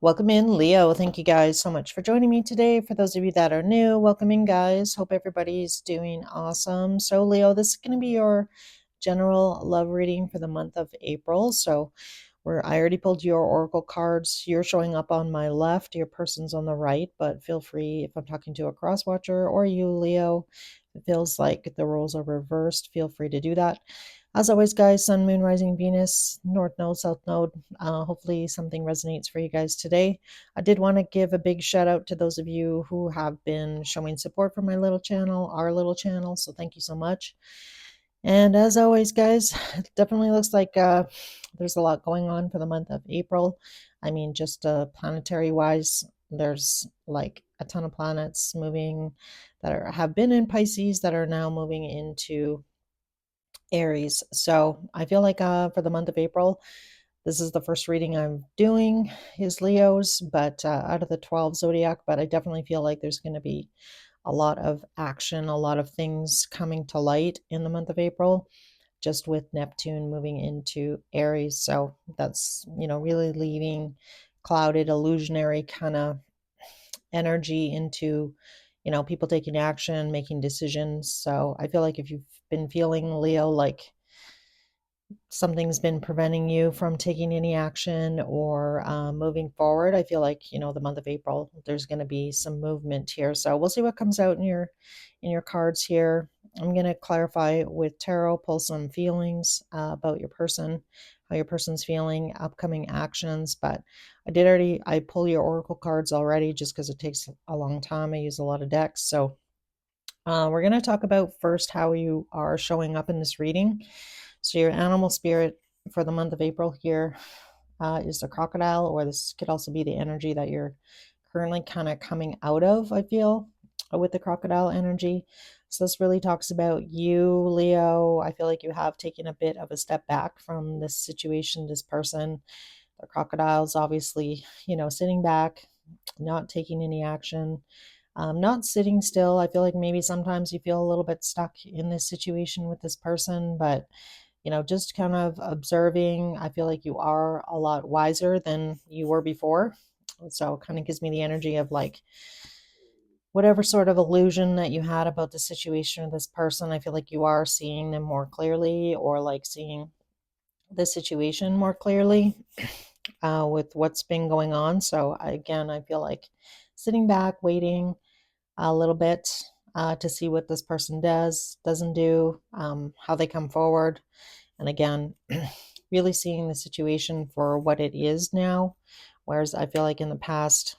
Welcome in, Leo. Thank you guys so much for joining me today. For those of you that are new, welcome in, guys. Hope everybody's doing awesome. So, Leo, this is going to be your general love reading for the month of April. So, I already pulled your oracle cards. You're showing up on my left, your person's on the right, but feel free if I'm talking to a cross watcher or you, Leo, if it feels like the roles are reversed, feel free to do that. As always, guys, Sun, Moon, Rising, Venus, North Node, South Node. Hopefully, something resonates for you guys today. I did want to give a big shout out to those of you who have been showing support for my little channel, our little channel. So, thank you so much. And as always, guys, it definitely looks like there's a lot going on for the month of April. I mean, just planetary wise, there's like a ton of planets moving have been in Pisces that are now moving into Aries. So I feel like for the month of April, this is the first reading I'm doing is Leo's, but out of the 12 zodiac, but I definitely feel like there's going to be a lot of action, a lot of things coming to light in the month of April, just with Neptune moving into Aries. So that's, really leaving clouded, illusionary kind of energy into, people taking action, making decisions. So I feel like if you've been feeling, Leo, like something's been preventing you from taking any action or moving forward, I feel like the month of April there's going to be some movement here. So we'll see what comes out in your cards here. I'm going to clarify with tarot, pull some feelings about your person, how your person's feeling, upcoming actions. But I pull your oracle cards already just because it takes a long time. I use a lot of decks. So we're going to talk about first how you are showing up in this reading. So your animal spirit for the month of April here is the crocodile, or this could also be the energy that you're currently kind of coming out of, I feel, with the crocodile energy. So this really talks about you, Leo. I feel like you have taken a bit of a step back from this situation, this person. The crocodile's obviously, sitting back, not taking any action, not sitting still. I feel like maybe sometimes you feel a little bit stuck in this situation with this person, but just kind of observing. I feel like you are a lot wiser than you were before. So it kind of gives me the energy of like whatever sort of illusion that you had about the situation of this person. I feel like you are seeing them more clearly, or like seeing the situation more clearly with what's been going on. So again, I feel like sitting back, waiting a little bit to see what this person doesn't do, how they come forward. And again, really seeing the situation for what it is now. Whereas I feel like in the past,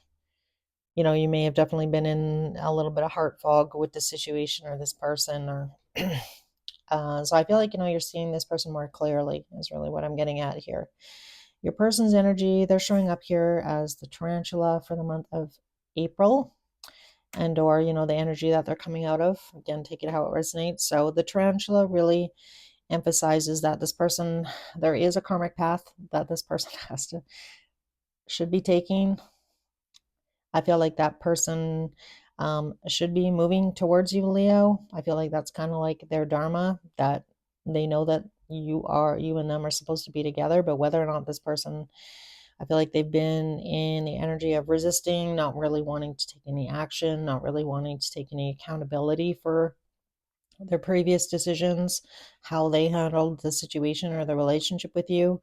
you may have definitely been in a little bit of heart fog with the situation or this person, or so I feel like you're seeing this person more clearly is really what I'm getting at here. Your person's energy, they're showing up here as the tarantula for the month of April, and or the energy that they're coming out of. Again, take it how it resonates. So the tarantula really emphasizes that there is a karmic path that this person should be taking. I feel like that person should be moving towards you, Leo. I feel like that's kind of like their dharma, that they know that you and them are supposed to be together, but whether or not this person, I feel like they've been in the energy of resisting, not really wanting to take any action, not really wanting to take any accountability for their previous decisions, how they handled the situation or the relationship with you.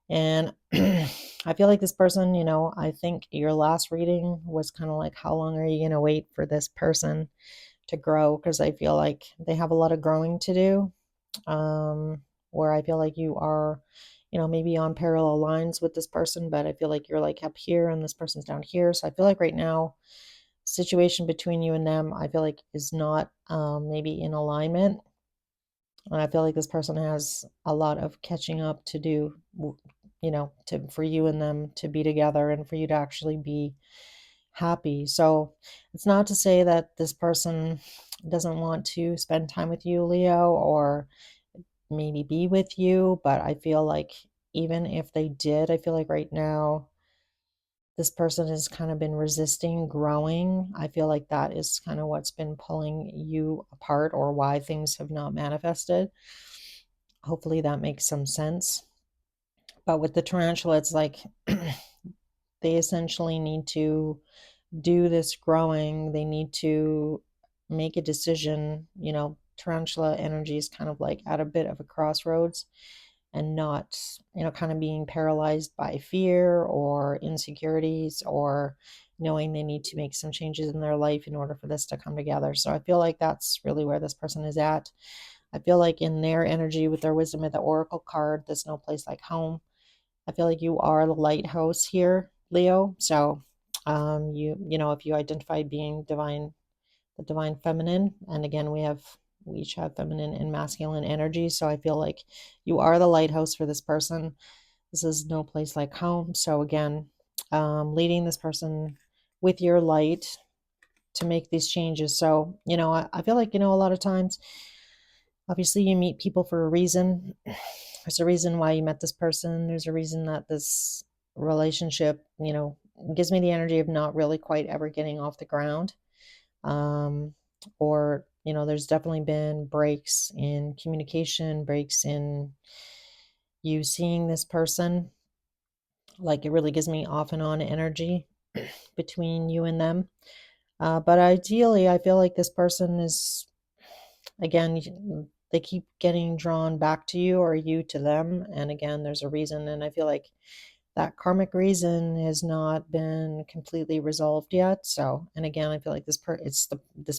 And I feel like this person, I think your last reading was kind of like, how long are you going to wait for this person to grow? Because I feel like they have a lot of growing to do, where I feel like you are, maybe on parallel lines with this person, but I feel like you're like up here and this person's down here. So I feel like right now, situation between you and them, I feel like is not maybe in alignment. And I feel like this person has a lot of catching up to do, for you and them to be together and for you to actually be happy. So it's not to say that this person doesn't want to spend time with you, Leo, or maybe be with you, but I feel like even if they did, I feel like right now this person has kind of been resisting growing. I feel like that is kind of what's been pulling you apart, or why things have not manifested. Hopefully that makes some sense. But with the tarantula, it's like they essentially need to do this growing. They need to make a decision. Tarantula energy is kind of like at a bit of a crossroads, and not, kind of being paralyzed by fear or insecurities, or knowing they need to make some changes in their life in order for this to come together. So I feel like that's really where this person is at. I feel like in their energy with their wisdom of the oracle card, there's no place like home. I feel like you are the lighthouse here, Leo. So if you identify being divine, the divine feminine, and again, we each have feminine and masculine energy. So I feel like you are the lighthouse for this person. This is no place like home. So again, leading this person with your light to make these changes. So, I feel like, a lot of times, obviously, you meet people for a reason. There's a reason why you met this person. There's a reason that this relationship, gives me the energy of not really quite ever getting off the ground. Or, there's definitely been breaks in communication, breaks in you seeing this person. Like, it really gives me off and on energy between you and them. But ideally, I feel like this person is, again, they keep getting drawn back to you, or you to them. And again, there's a reason. And I feel like that karmic reason has not been completely resolved yet. So, and again, I feel like this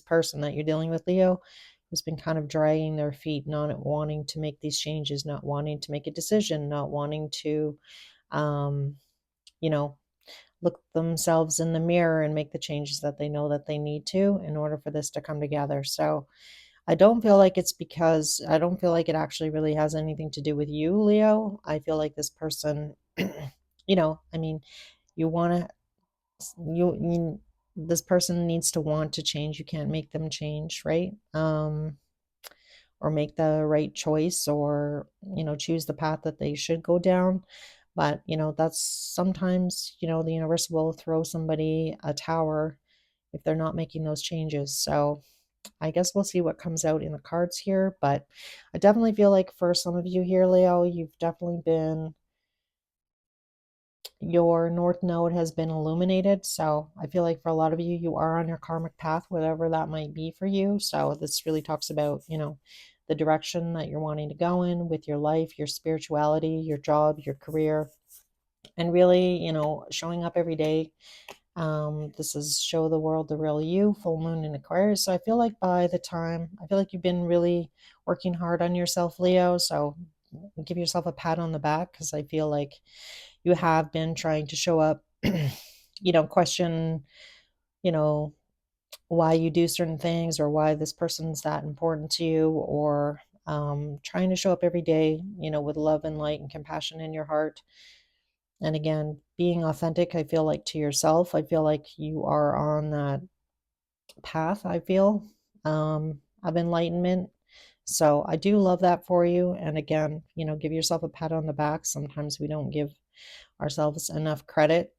person that you're dealing with, Leo, who's been kind of dragging their feet, not wanting to make these changes, not wanting to make a decision, not wanting to, um, you know, look themselves in the mirror and make the changes that they know that they need to in order for this to come together. So, I don't feel like it actually really has anything to do with you, Leo. I feel like this person, I mean, you want to, this person needs to want to change. You can't make them change, right? Or make the right choice, or, choose the path that they should go down. But, that's sometimes, the universe will throw somebody a tower if they're not making those changes. So I guess we'll see what comes out in the cards here. But I definitely feel like for some of you here, Leo, you've definitely been, your north node has been illuminated. So I feel like for a lot of you, you are on your karmic path, whatever that might be for you. So this really talks about, the direction that you're wanting to go in with your life, your spirituality, your job, your career, and really, showing up every day. This is show the world the real you, full moon in Aquarius. So I feel like I feel like you've been really working hard on yourself, Leo. So give yourself a pat on the back, because I feel like you have been trying to show up, question, you know, why you do certain things, or why this person's that important to you, or trying to show up every day, with love and light and compassion in your heart. And again, being authentic, I feel like, to yourself. I feel like you are on that path, I feel, of enlightenment. So I do love that for you. And again, give yourself a pat on the back. Sometimes we don't give ourselves enough credit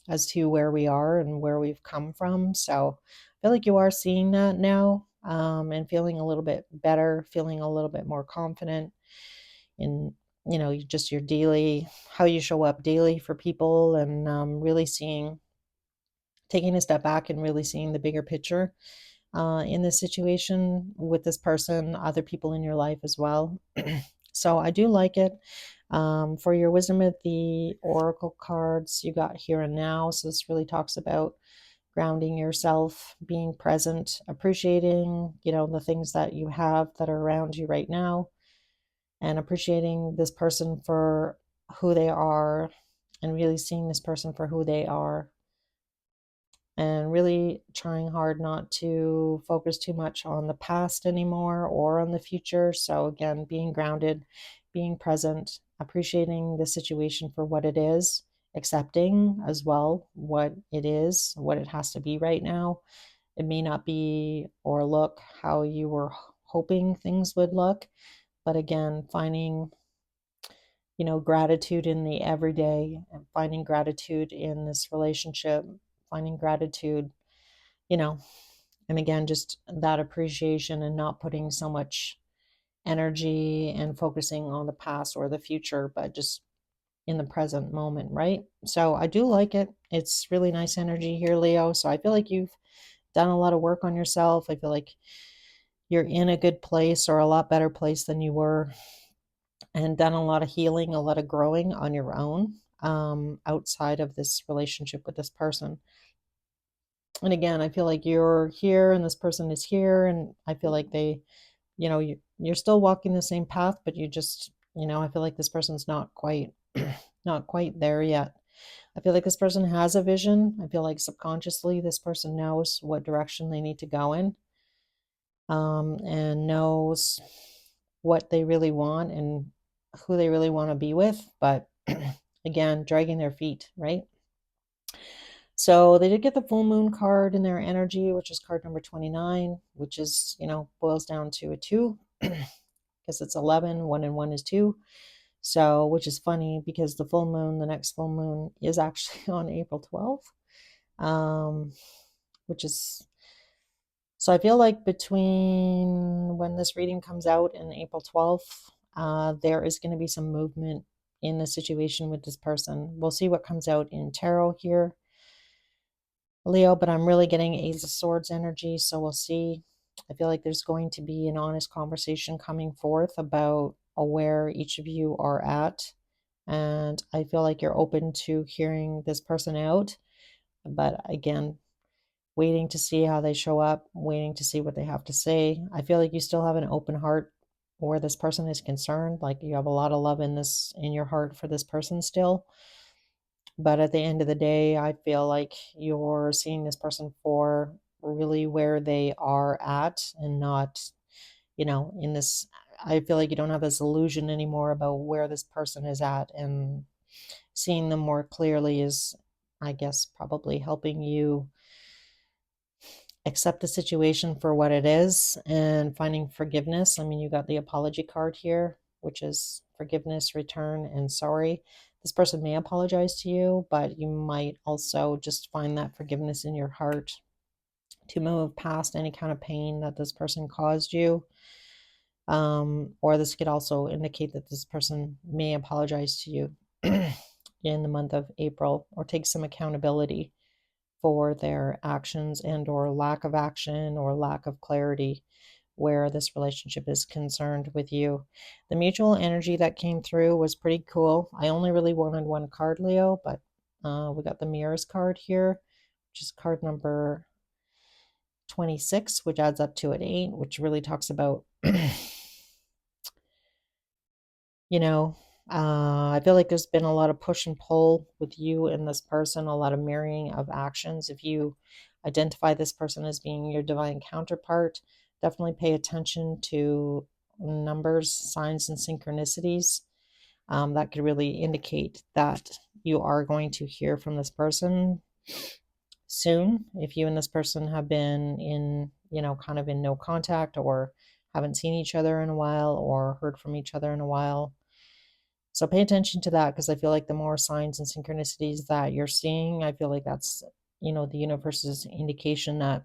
as to where we are and where we've come from. So I feel like you are seeing that now, and feeling a little bit better, feeling a little bit more confident in, just your daily, how you show up daily for people, and really taking a step back and really seeing the bigger picture in this situation with this person, other people in your life as well. So I do like it. For your wisdom of the oracle cards, you got here and now. So this really talks about grounding yourself, being present, appreciating, the things that you have that are around you right now, and appreciating this person for who they are, and really seeing this person for who they are, and really trying hard not to focus too much on the past anymore or on the future. So, again, being grounded, being present, appreciating the situation for what it is, accepting as well what it is, what it has to be right now. It may not be or look how you were hoping things would look, but again, finding, gratitude in the everyday, and finding gratitude in this relationship, finding gratitude, you know, and again, just that appreciation, and not putting so much energy and focusing on the past or the future, but just in the present moment, right? So I do like it. It's really nice energy here, Leo. So I feel like you've done a lot of work on yourself. I feel like you're in a good place or a lot better place than you were, and done a lot of healing, a lot of growing on your own, outside of this relationship with this person. And again, I feel like you're here and this person is here, and I feel like they, you're still walking the same path, but you just, I feel like this person's not quite not quite there yet. I feel like this person has a vision. I feel like subconsciously this person knows what direction they need to go in, and knows what they really want and who they really want to be with. But again, dragging their feet, right? So they did get the full moon card in their energy, which is card number 29, which is, boils down to a 2 because it's 11. 1 and 1 is 2. So, which is funny because the next full moon is actually on April 12th, which is, so I feel like between when this reading comes out and April 12th, there is going to be some movement in the situation with this person. We'll see what comes out in tarot here, Leo, but I'm really getting Ace of Swords energy, so we'll see. I feel like there's going to be an honest conversation coming forth about where each of you are at. And I feel like you're open to hearing this person out. But again, waiting to see how they show up, waiting to see what they have to say. I feel like you still have an open heart where this person is concerned. Like you have a lot of love in your heart for this person still. But at the end of the day, I feel like you're seeing this person for really where they are at, and not, in this. I feel like you don't have this illusion anymore about where this person is at, and seeing them more clearly is, I guess, probably helping you accept the situation for what it is and finding forgiveness. I mean, you got the apology card here, which is forgiveness, return, and sorry. This person may apologize to you, but you might also just find that forgiveness in your heart to move past any kind of pain that this person caused you. Or this could also indicate that this person may apologize to you in the month of April, or take some accountability for their actions and or lack of action or lack of clarity where this relationship is concerned with you. The mutual energy that came through was pretty cool. I only really wanted one card, Leo, but we got the mirrors card here, which is card number 26, which adds up to an 8, which really talks about I feel like there's been a lot of push and pull with you and this person, a lot of mirroring of actions. If you identify this person as being your divine counterpart, definitely pay attention to numbers, signs, and synchronicities. That could really indicate that you are going to hear from this person soon. If you and this person have been in, kind of in no contact, or haven't seen each other in a while, or heard from each other in a while. So pay attention to that, because I feel like the more signs and synchronicities that you're seeing, I feel like that's, the universe's indication that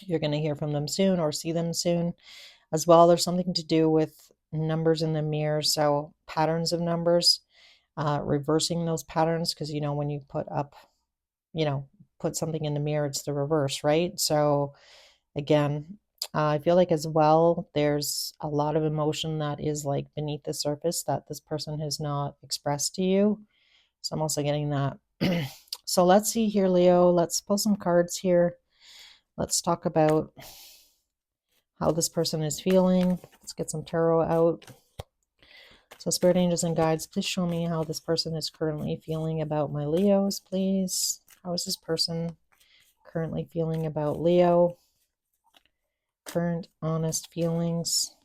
you're going to hear from them soon or see them soon. As well, there's something to do with numbers in the mirror. So patterns of numbers, reversing those patterns, because, when you you know, put something in the mirror, it's the reverse, right? So again, I feel like as well, there's a lot of emotion that is like beneath the surface that this person has not expressed to you. So I'm also getting that. So let's see here, Leo. Let's pull some cards here. Let's talk about how this person is feeling. Let's get some tarot out. So spirit angels and guides, please show me how this person is currently feeling about my Leos, please. How is this person currently feeling about Leo? Current honest feelings.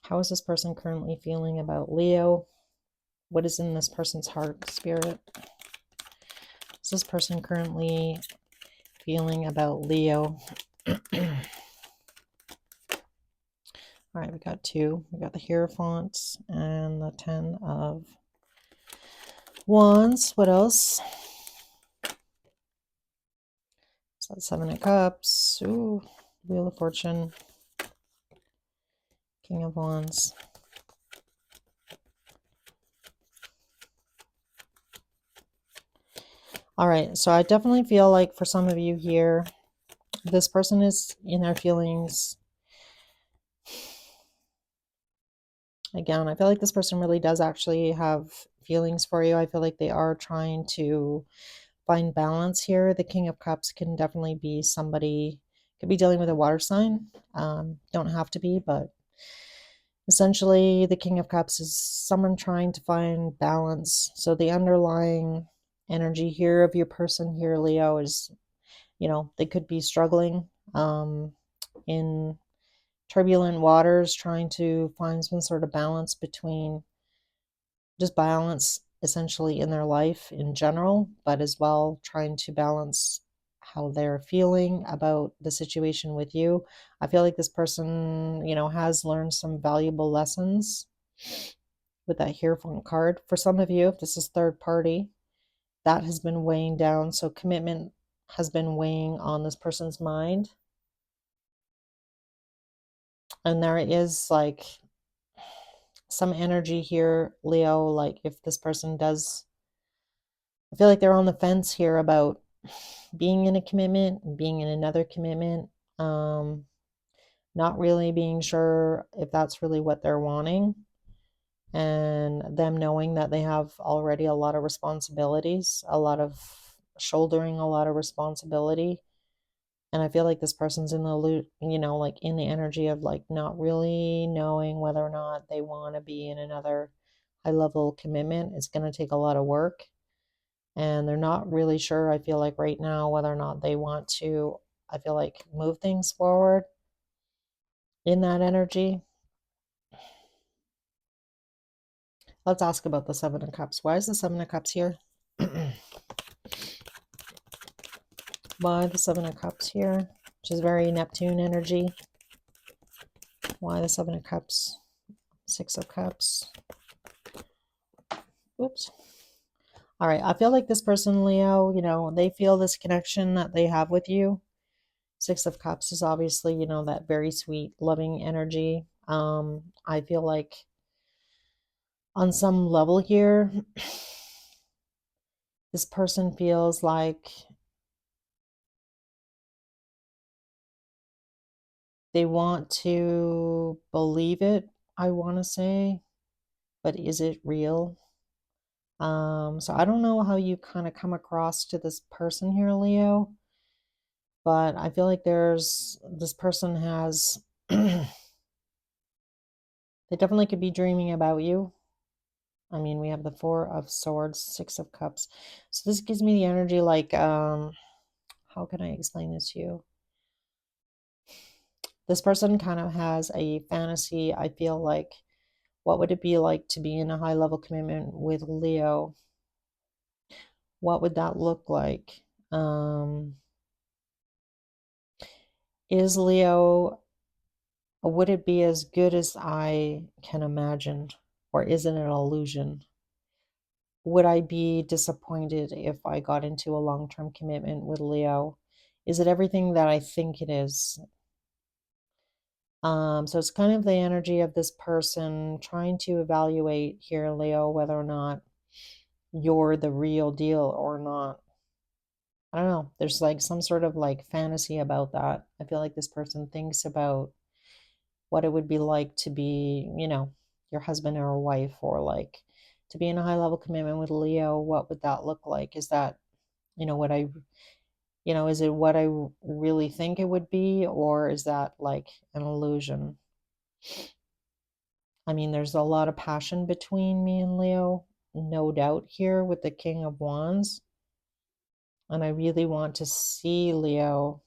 How is this person currently feeling about Leo? What is in this person's heart, spirit? Is this person currently feeling about Leo? All right, we got 2. We got the Hierophant and the 10 of Wands. What else? So 7 of Cups. Ooh, Wheel of Fortune. King of Wands. All right, so I definitely feel like for some of you here, this person is in their feelings. Again, I feel like this person really does actually have feelings for you. I feel like they are trying to find balance here. The King of Cups can definitely be somebody, could be dealing with a water sign. Don't have to be, but essentially the King of Cups is someone trying to find balance. So the underlying energy here of your person here, Leo, is, they could be struggling in turbulent waters, trying to find some sort of balance between just balance essentially in their life in general, but as well trying to balance how they're feeling about the situation with you. I feel like this person, has learned some valuable lessons with that Hierophant card. For some of you, if this is third party, that has been weighing down. So commitment has been weighing on this person's mind. And there is like some energy here, Leo, like if this person does, I feel like they're on the fence here about being in a commitment, being in another commitment, um, not really being sure if that's really what they're wanting, and them knowing that they have already a lot of responsibilities, a lot of shouldering a lot of responsibility. And I feel like this person's in the loop, like in the energy of like not really knowing whether or not they want to be in another high level commitment. It's going to take a lot of work. And they're not really sure, I feel like right now, whether or not they want to, I feel like, move things forward in that energy. Let's ask about the Seven of Cups. Why is the Seven of Cups here? Why the Seven of Cups here? Which is very Neptune energy. Why the Seven of Cups? Six of Cups. Oops. All right. I feel like this person, Leo, they feel this connection that they have with you. Six of Cups is obviously, that very sweet, loving energy. I feel like on some level here, this person feels like they want to believe it, I want to say, but is it real? So I don't know how you kind of come across to this person here, Leo, but I feel like this person has, they definitely could be dreaming about you. I mean, we have the Four of Swords, Six of Cups. So this gives me the energy like, how can I explain this to you? This person kind of has a fantasy, I feel like, what would it be like to be in a high level commitment with Leo? What would that look like? Is Leo, would it be as good as I can imagine? Or is it an illusion? Would I be disappointed if I got into a long term commitment with Leo? Is it everything that I think it is? So it's kind of the energy of this person trying to evaluate here, Leo, whether or not you're the real deal or not. I don't know. There's like some sort of like fantasy about that. I feel like this person thinks about what it would be like to be, your husband or wife, or like to be in a high level commitment with Leo. What would that look like? Is that, what is it what I really think it would be, or is that like an illusion? I mean, there's a lot of passion between me and Leo, no doubt here with the King of Wands. And I really want to see Leo.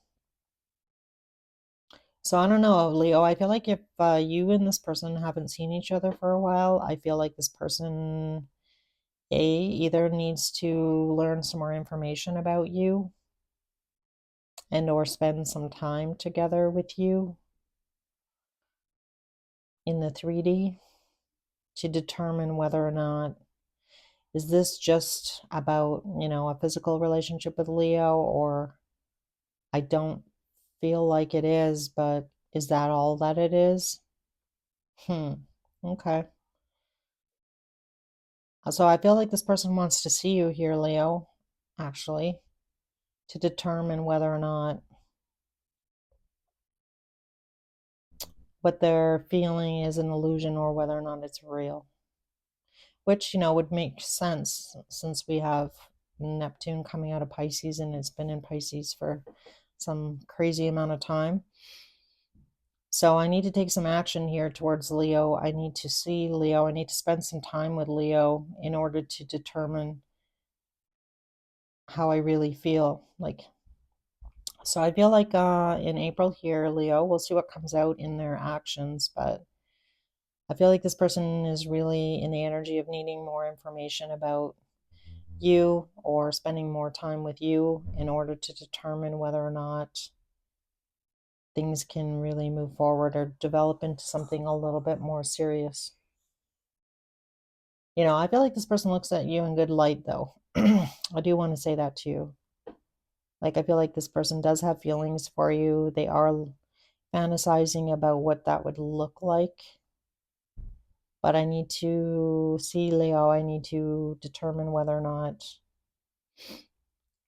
So I don't know, Leo. I feel like if you and this person haven't seen each other for a while, I feel like this person, either needs to learn some more information about you and or spend some time together with you in the 3D to determine whether or not is this just about, a physical relationship with Leo, or I don't feel like it is, but is that all that it is? Hmm. Okay. So I feel like this person wants to see you here, Leo. actually, to determine whether or not what they're feeling is an illusion or whether or not it's real. Which, would make sense since we have Neptune coming out of Pisces and it's been in Pisces for some crazy amount of time. So I need to take some action here towards Leo. I need to see Leo. I need to spend some time with Leo in order to determine how I really feel. So I feel like in April here, Leo, we'll see what comes out in their actions, but I feel like this person is really in the energy of needing more information about you or spending more time with you in order to determine whether or not things can really move forward or develop into something a little bit more serious. I feel like this person looks at you in good light, though. I do want to say that to you. Like, I feel like this person does have feelings for you. They are fantasizing about what that would look like. But I need to see Leo. I need to determine whether or not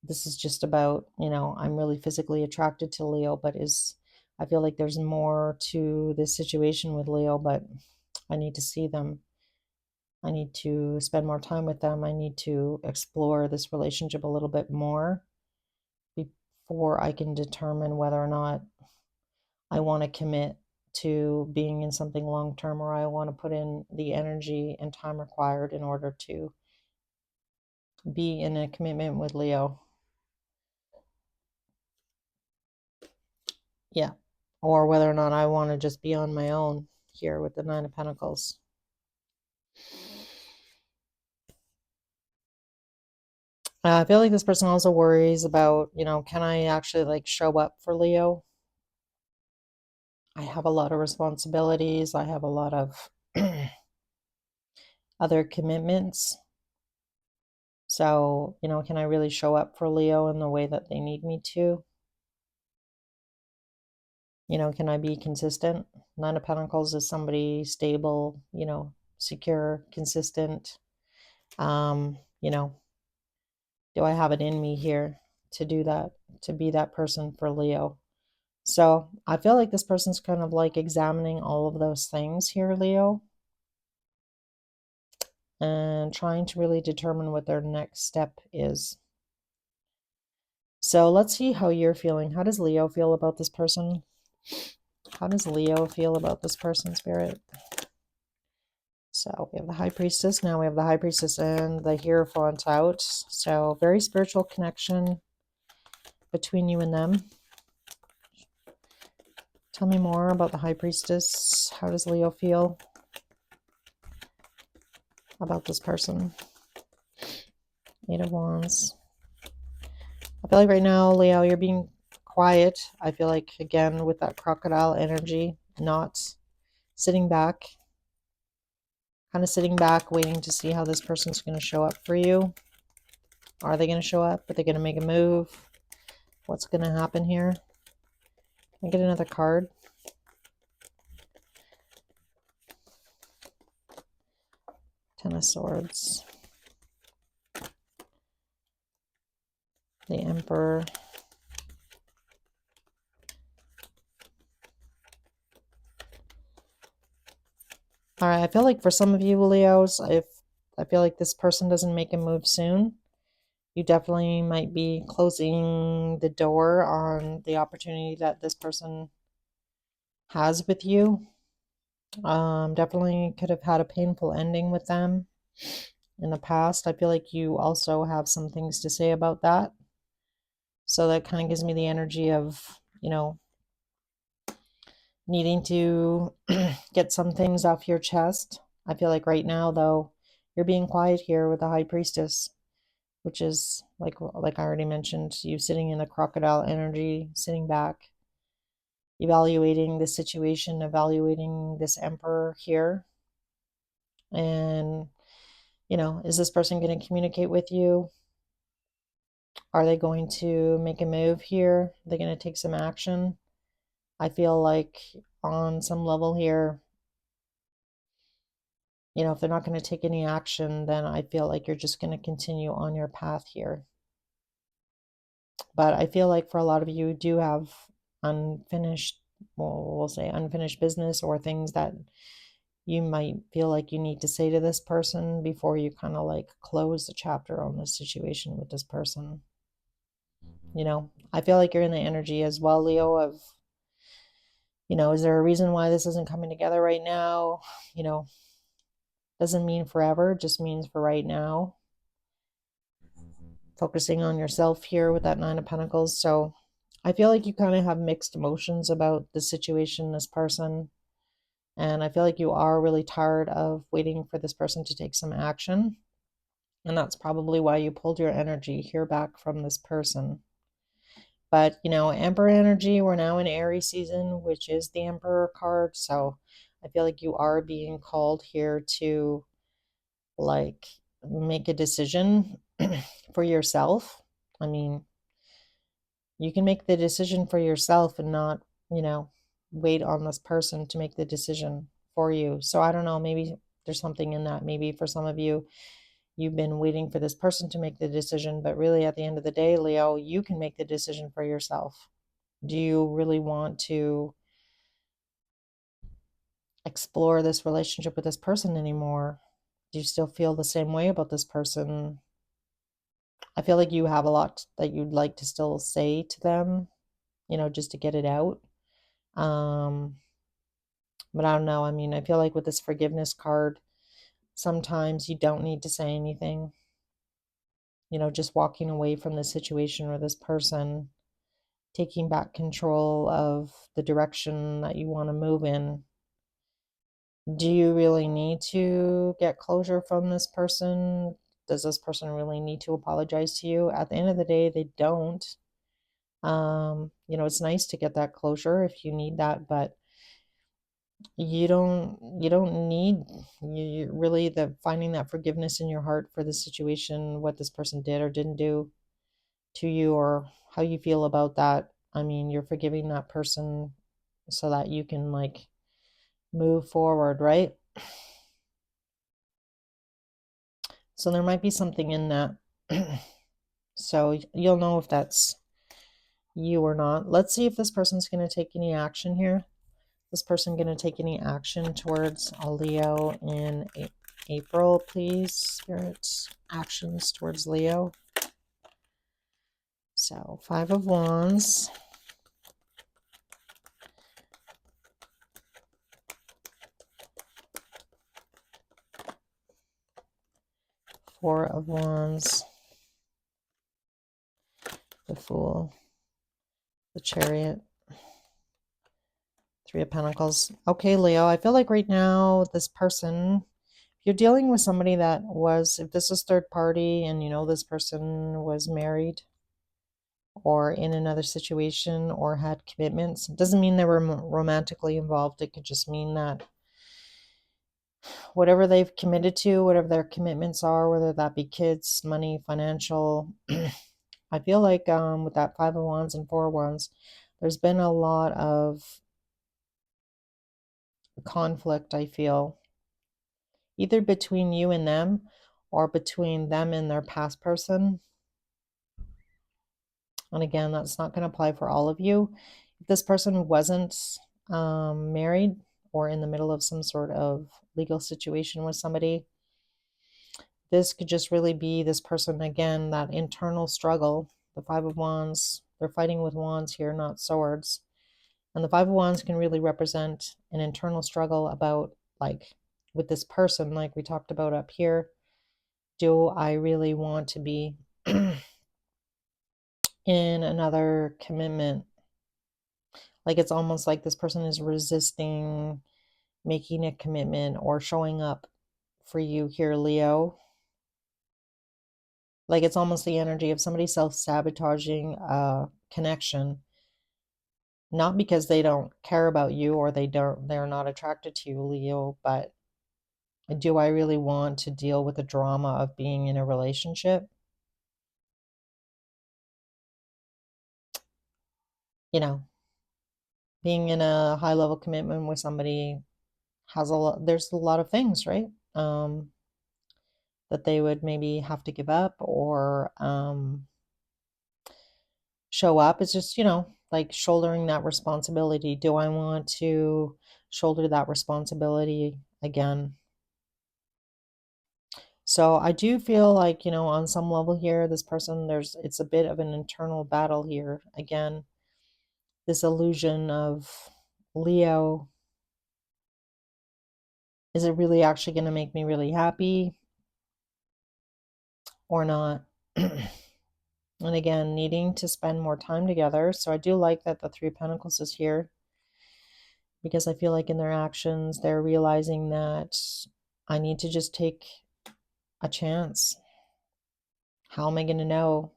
this is just about, I'm really physically attracted to Leo, but I feel like there's more to this situation with Leo, but I need to see them. I need to spend more time with them. I need to explore this relationship a little bit more before I can determine whether or not I want to commit to being in something long term or I want to put in the energy and time required in order to be in a commitment with Leo. Yeah. Or whether or not I want to just be on my own here with the Nine of Pentacles. I feel like this person also worries about, can I actually show up for Leo? I have a lot of responsibilities. I have a lot of other commitments. So, can I really show up for Leo in the way that they need me to? Can I be consistent? Nine of Pentacles is somebody stable, secure, consistent. Um, you know, do I have it in me here to do that, to be that person for Leo? So I feel like this person's kind of like examining all of those things here, Leo, and trying to really determine what their next step is. So let's see how you're feeling. How does Leo feel about this person? How does Leo feel about this person, Spirit? So we have the High Priestess. Now we have the High Priestess and the Hierophant out. So very spiritual connection between you and them. Tell me more about the High Priestess. How does Leo feel about this person? Eight of Wands. I feel like right now, Leo, you're being quiet. I feel like, again, with that crocodile energy, not sitting back. Kind of sitting back, waiting to see how this person's going to show up for you. Are they going to show up? Are they going to make a move? What's going to happen here? Can I get another card? Ten of Swords. The Emperor. All right, I feel like for some of you, Leos, if I feel like this person doesn't make a move soon, you definitely might be closing the door on the opportunity that this person has with you. Definitely could have had a painful ending with them in the past. I feel like you also have some things to say about that. So that kind of gives me the energy of, needing to get some things off your chest. I feel like right now, though, you're being quiet here with the High Priestess, which is like I already mentioned, you sitting in the crocodile energy, sitting back, evaluating the situation, evaluating this Emperor here. And, is this person going to communicate with you? Are they going to make a move here? Are they going to take some action? I feel like on some level here, if they're not going to take any action, then I feel like you're just going to continue on your path here. But I feel like for a lot of you do have unfinished, well, we'll say unfinished business or things that you might feel like you need to say to this person before you kind of like close the chapter on this situation with this person. I feel like you're in the energy as well, Leo, of, is there a reason why this isn't coming together right now? You know, doesn't mean forever, just means for right now. Focusing on yourself here with that Nine of Pentacles. So I feel like you kind of have mixed emotions about the situation, this person. And I feel like you are really tired of waiting for this person to take some action. And that's probably why you pulled your energy here back from this person. But, Emperor energy, we're now in Aries season, which is the Emperor card. So I feel like you are being called here to like make a decision for yourself. I mean, you can make the decision for yourself and not, wait on this person to make the decision for you. So I don't know, maybe there's something in that. Maybe for some of you, you've been waiting for this person to make the decision, but really at the end of the day, Leo, you can make the decision for yourself. Do you really want to explore this relationship with this person anymore? Do you still feel the same way about this person? I feel like you have a lot that you'd like to still say to them, just to get it out. Um, but I don't know. I mean, I feel like with this forgiveness card, sometimes you don't need to say anything. Just walking away from the situation or this person, taking back control of the direction that you want to move in. Do you really need to get closure from this person? Does this person really need to apologize to you? At the end of the day, they don't. It's nice to get that closure if you need that, but you don't need you really the finding that forgiveness in your heart for the situation, what this person did or didn't do to you, or how you feel about that. I mean, you're forgiving that person so that you can like move forward, right? So there might be something in that. So you'll know if that's you or not. Let's see if this person's going to take any action here. This person going to take any action towards a Leo in April, please, spirits? Actions towards Leo. So, Five of Wands. Four of Wands. The Fool. The Chariot. Three of Pentacles. Okay, Leo, I feel like right now this person, you're dealing with somebody that was, if this is third party and this person was married or in another situation or had commitments, it doesn't mean they were romantically involved. It could just mean that whatever they've committed to, whatever their commitments are, whether that be kids, money, financial, I feel like with that Five of Wands and Four of Wands, there's been a lot of conflict, I feel, either between you and them or between them and their past person. And again, that's not going to apply for all of you. If this person wasn't married or in the middle of some sort of legal situation with somebody, this could just really be this person, again, that internal struggle. The Five of Wands, they're fighting with wands here, not swords. And the Five of Wands can really represent an internal struggle about, like, with this person, like we talked about up here. Do I really want to be in another commitment? Like, it's almost like this person is resisting making a commitment or showing up for you here, Leo. Like, it's almost the energy of somebody self-sabotaging a connection, not because they don't care about you or they're not attracted to you, Leo, but do I really want to deal with the drama of being in a relationship? You know, being in a high level commitment with somebody has there's a lot of things, right? That they would maybe have to give up or show up. It's just, like shouldering that responsibility. Do I want to shoulder that responsibility again? So I do feel like, on some level here, this person, it's a bit of an internal battle here. Again, this illusion of Leo, is it really actually going to make me really happy or not? And again, needing to spend more time together. So I do like that the Three of Pentacles is here, because I feel like in their actions, they're realizing that I need to just take a chance. How am I going to know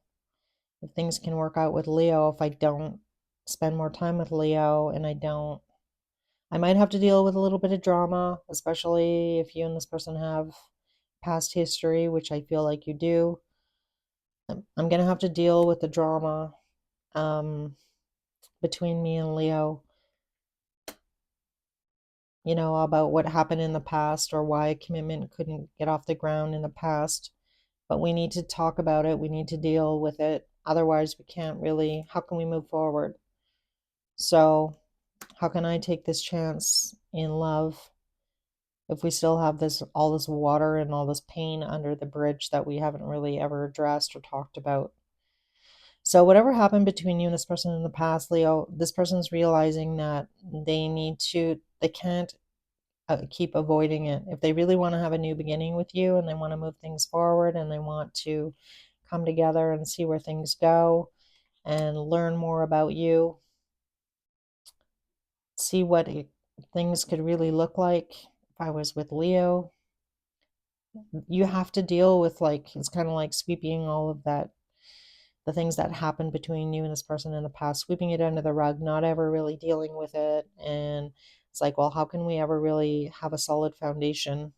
if things can work out with Leo if I don't spend more time with Leo and I might have to deal with a little bit of drama, especially if you and this person have past history, which I feel like you do. I'm going to have to deal with the drama between me and Leo, about what happened in the past or why a commitment couldn't get off the ground in the past. But we need to talk about it. We need to deal with it. Otherwise, we can't really, how can we move forward? So, how can I take this chance in love if we still have all this water and all this pain under the bridge that we haven't really ever addressed or talked about? So whatever happened between you and this person in the past, Leo, this person's realizing that they can't keep avoiding it. If they really want to have a new beginning with you and they want to move things forward and they want to come together and see where things go and learn more about you, see what things could really look like if I was with Leo, you have to deal with, like, it's kind of like sweeping all of that, the things that happened between you and this person in the past, sweeping it under the rug, not ever really dealing with it. And it's like, well, how can we ever really have a solid foundation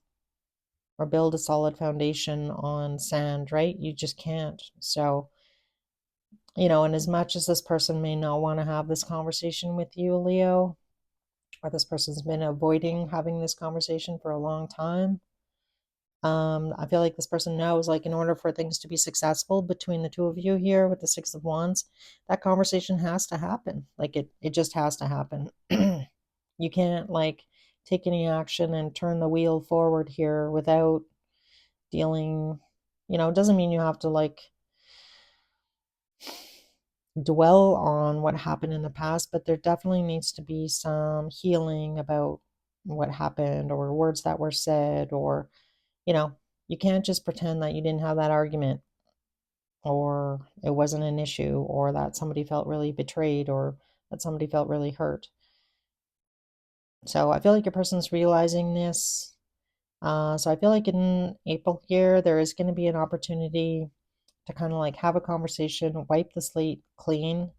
or build a solid foundation on sand, right? You just can't. So, and as much as this person may not want to have this conversation with you, Leo, or this person's been avoiding having this conversation for a long time, I feel like this person knows, like, in order for things to be successful between the two of you here with the Six of Wands, that conversation has to happen. Like, it just has to happen. You can't, like, take any action and turn the wheel forward here without dealing, it doesn't mean you have to, like, dwell on what happened in the past, but there definitely needs to be some healing about what happened or words that were said, or, you can't just pretend that you didn't have that argument or it wasn't an issue or that somebody felt really betrayed or that somebody felt really hurt. So I feel like your person's realizing this. So I feel like in April here, there is going to be an opportunity to kind of like have a conversation, wipe the slate clean,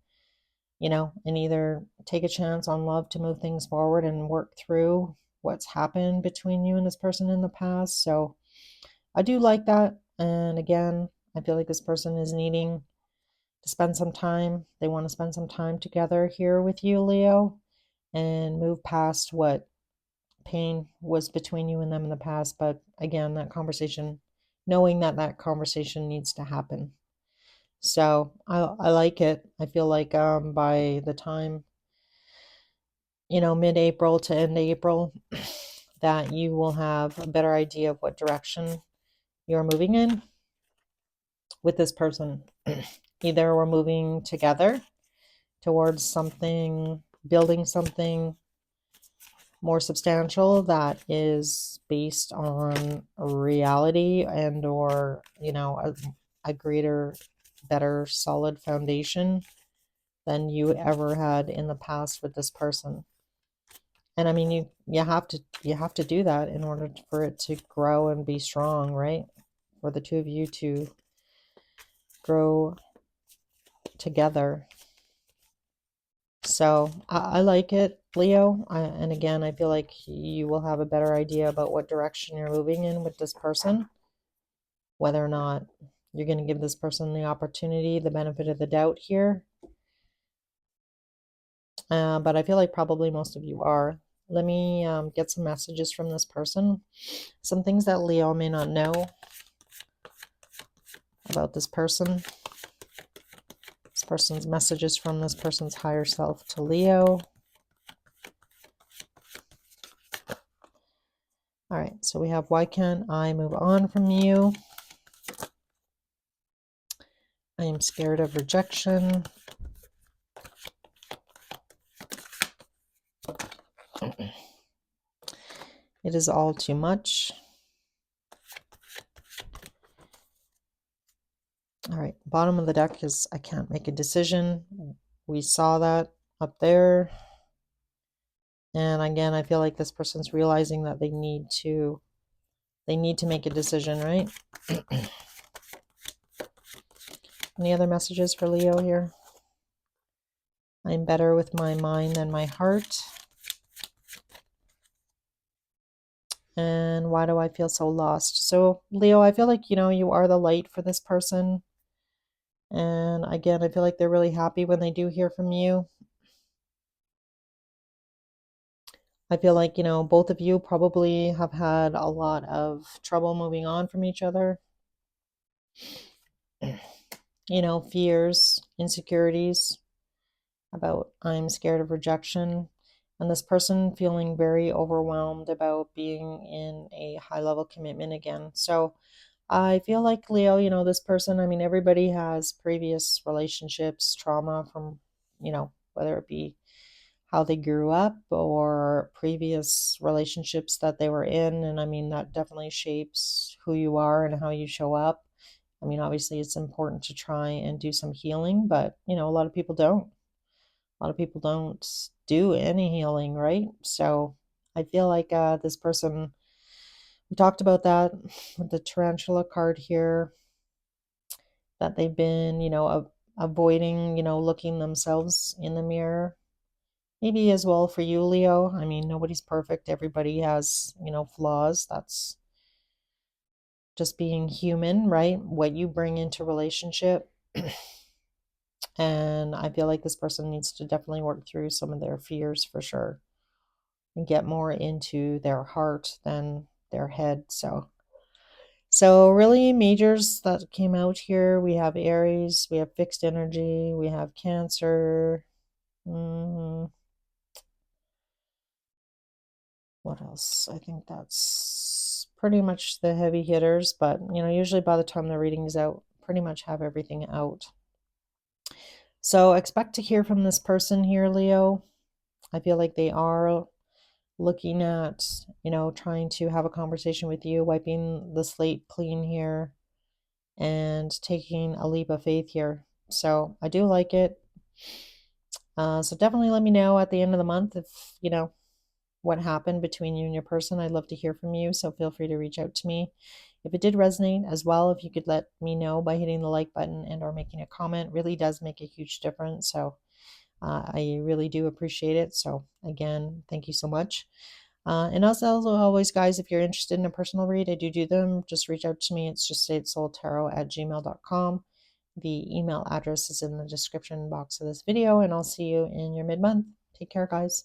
and either take a chance on love to move things forward and work through what's happened between you and this person in the past. So I do like that. And again, I feel like this person is needing to spend some time. They want to spend some time together here with you, Leo, and move past what pain was between you and them in the past. But again, that conversation, knowing that that conversation needs to happen. So I like it. I feel like by the time, mid-April to end April, that you will have a better idea of what direction you're moving in with this person. Either we're moving together towards something, building something more substantial that is based on reality and or, a greater, better, solid foundation than you ever had in the past with this person. And I mean, you have to do that in order for it to grow and be strong, right? For the two of you to grow together. So I like it, Leo. And again, I feel like you will have a better idea about what direction you're moving in with this person, whether or not you're going to give this person the opportunity, the benefit of the doubt here. But I feel like probably most of you are. Let me get some messages from this person. Some things that Leo may not know about this person. This person's messages from this person's higher self to Leo. All right, so we have, why can't I move on from you? I am scared of rejection. It is all too much. All right, bottom of the deck is I can't make a decision. We saw that up there. And again, I feel like this person's realizing that they need to make a decision, right? Any other messages for Leo here? I'm better with my mind than my heart. And why do I feel so lost? So Leo, I feel like, you are the light for this person. And again, I feel like they're really happy when they do hear from you. I feel like, both of you probably have had a lot of trouble moving on from each other. Fears, insecurities about I'm scared of rejection. And this person feeling very overwhelmed about being in a high level commitment again. So I feel like Leo, this person, I mean, everybody has previous relationships, trauma from, whether it be how they grew up or previous relationships that they were in. And I mean, that definitely shapes who you are and how you show up. I mean, obviously, it's important to try and do some healing, but, a lot of people don't. A lot of people don't do any healing, right? So I feel like this person, we talked about that with the tarantula card here, that they've been, avoiding, looking themselves in the mirror. Maybe as well for you, Leo. I mean, nobody's perfect. Everybody has, flaws. That's just being human, right? What you bring into relationship. And I feel like this person needs to definitely work through some of their fears for sure and get more into their heart than their head. So really majors that came out here, we have Aries, we have fixed energy, we have Cancer. What else? I think that's pretty much the heavy hitters, but usually by the time the reading's out, pretty much have everything out. So expect to hear from this person here, Leo. I feel like they are looking at, trying to have a conversation with you, wiping the slate clean here and taking a leap of faith here. So I do like it. So definitely let me know at the end of the month if, what happened between you and your person. I'd love to hear from you, so feel free to reach out to me. If it did resonate as well, if you could let me know by hitting the like button and or making a comment, really does make a huge difference. So I really do appreciate it. So again, thank you so much. And also, always, guys, if you're interested in a personal read, I do them. Just reach out to me. It's just saidsoultarot@gmail.com. The email address is in the description box of this video, and I'll see you in your mid-month. Take care, guys.